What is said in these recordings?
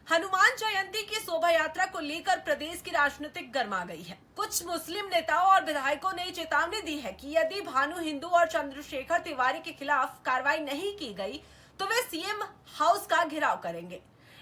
हनुमान जयंती की शोभा यात्रा को लेकर प्रदेश की राजनीतिक गर्मा गई है। कुछ मुस्लिम नेताओं और विधायकों ने चेतावनी दी है कि यदि भानु हिंदू और चंद्रशेखर तिवारी के खिलाफ कार्रवाई नहीं की गई तो वे सीएम हाउस का घेराव करेंगे।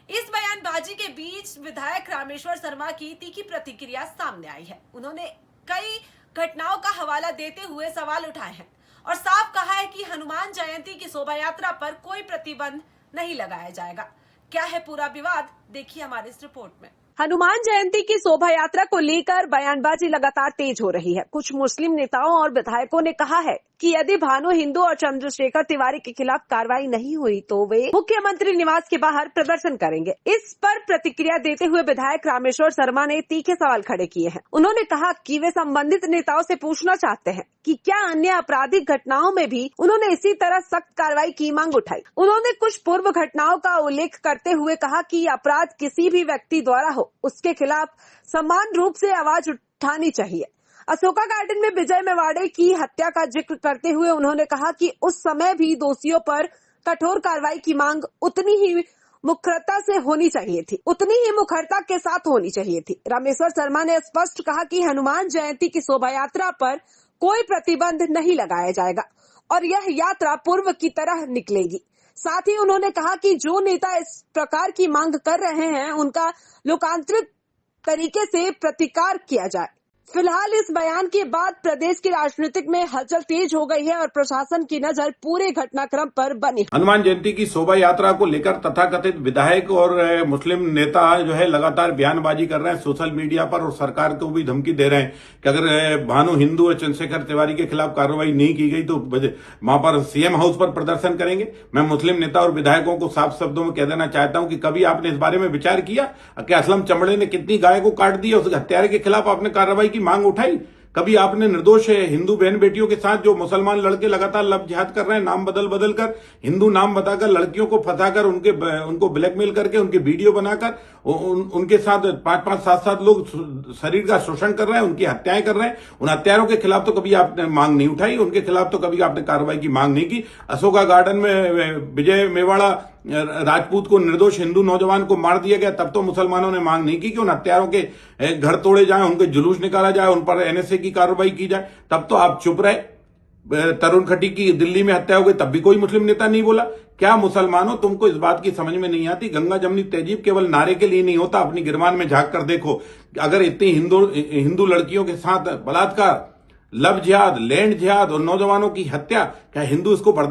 इस बयानबाजी के बीच विधायक रामेश्वर शर्मा की तीखी प्रतिक्रिया सामने आई है। उन्होंने कई घटनाओं का हवाला देते हुए सवाल उठाए हैं और साफ कहा है कि हनुमान जयंती की शोभा यात्रा पर कोई प्रतिबंध नहीं लगाया जाएगा। क्या है पूरा विवाद, देखिए हमारी इस रिपोर्ट में। हनुमान जयंती की शोभा यात्रा को लेकर बयानबाजी लगातार तेज हो रही है। कुछ मुस्लिम नेताओं और विधायकों ने कहा है कि यदि भानु हिंदू और चंद्रशेखर तिवारी के खिलाफ कार्रवाई नहीं हुई तो वे मुख्यमंत्री निवास के बाहर प्रदर्शन करेंगे। इस पर प्रतिक्रिया देते हुए विधायक रामेश्वर शर्मा ने तीखे सवाल खड़े किए हैं। उन्होंने कहा कि वे संबंधित नेताओं से पूछना चाहते हैं कि क्या अन्य आपराधिक घटनाओं में भी उन्होंने इसी तरह सख्त कार्रवाई की मांग उठाई। उन्होंने कुछ पूर्व घटनाओं का उल्लेख करते हुए कहा कि अपराध किसी भी व्यक्ति द्वारा हो, उसके खिलाफ समान रूप से आवाज उठानी चाहिए। अशोका गार्डन में विजय मेवाड़े की हत्या का जिक्र करते हुए उन्होंने कहा कि उस समय भी दोषियों पर कठोर कार्रवाई की मांग उतनी ही मुखरता से होनी चाहिए थी, उतनी ही मुखरता के साथ होनी चाहिए थी। रामेश्वर शर्मा ने स्पष्ट कहा कि हनुमान जयंती की शोभा यात्रा पर कोई प्रतिबंध नहीं लगाया जाएगा और यह यात्रा पूर्व की तरह निकलेगी। साथ ही उन्होंने कहा कि जो नेता इस प्रकार की मांग कर रहे हैं उनका लोकांतरिक तरीके से प्रतिकार किया जाए। फिलहाल इस बयान के बाद प्रदेश की राजनीतिक में हलचल तेज हो गई है और प्रशासन की नजर पूरे घटनाक्रम पर बनी। हनुमान जयंती की शोभा यात्रा को लेकर तथाकथित विधायक और मुस्लिम नेता जो है लगातार बयानबाजी कर रहे हैं सोशल मीडिया पर और सरकार को भी धमकी दे रहे हैं कि अगर भानु हिंदू और चंद्रशेखर तिवारी के खिलाफ कार्रवाई नहीं की गई तो वहां पर सीएम हाउस पर प्रदर्शन करेंगे। मैं मुस्लिम नेता और विधायकों को साफ शब्दों में कह देना चाहता हूं कि कभी आपने इस बारे में विचार किया कि असलम चमड़े ने कितनी गाय को काट दिया, उस हत्यारे के खिलाफ आपने कार्रवाई की मांग उठाई? कभी आपने निर्दोष हिंदू बहन बेटियों के साथ जो मुसलमान लड़के लगातार लव जिहाद कर रहे हैं, नाम बदल कर हिंदू नाम बताकर लड़कियों को फंसाकर उनको ब्लैकमेल करके उनके वीडियो बनाकर उनके साथ 5-5, 7-7 लोग शरीर का शोषण कर रहे हैं, उनकी हत्याएं कर रहे हैं, उन हत्यारों के खिलाफ तो कभी आपने मांग नहीं उठाई, उनके खिलाफ तो कभी आपने कार्रवाई की मांग नहीं की। अशोका गार्डन में विजय मेवाड़ा राजपूत को निर्दोष हिंदू नौजवान को मार दिया गया, तब तो मुसलमानों ने मांग नहीं की कि उन हत्यारों के घर तोड़े जाएं, उनके जुलूस निकाला जाए, उन पर एनएसए की कार्रवाई की जाए, तब तो आप चुप रहे। तरुण खटी की दिल्ली में हत्या हो गई तब भी कोई मुस्लिम नेता नहीं बोला। क्या मुसलमानों तुमको इस बात की समझ में नहीं आती? गंगा जमनी तहजीब केवल नारे के लिए नहीं होता, अपनी गिरबान में झांक कर देखो। अगर इतनी हिंदू लड़कियों के साथ बलात्कार, लव जिहाद, लैंड जिहाद और नौजवानों की हत्या, क्या हिंदू इसको बर्दाश्त